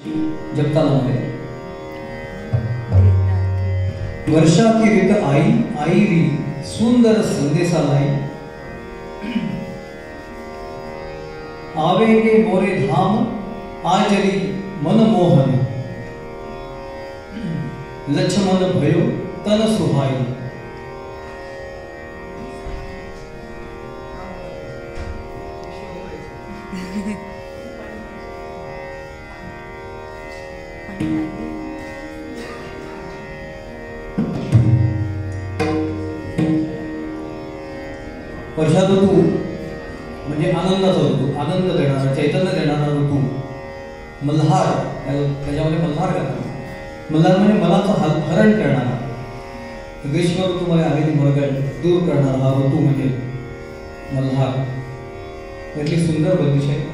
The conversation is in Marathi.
जगताला वर्षा की रीत आई आई री सुंदर संदेशा लाई आवेगे मोरे धाम आजरी मनमोहन लक्ष्मण भयो तन सुहाई वर्षा ऋतू म्हणजे आनंदाचा ऋतू, आनंद देणारा, चैतन्य देणारा ऋतू. मल्हार, त्याच्यामध्ये मल्हार करणार. मल्हार म्हणजे मनाचं हरण करणारा. ग्रीष्म ऋतूमध्ये आलेली मरगळ दूर करणारा हा ऋतू म्हणजे मल्हार. यातली सुंदर बंदिश आहे.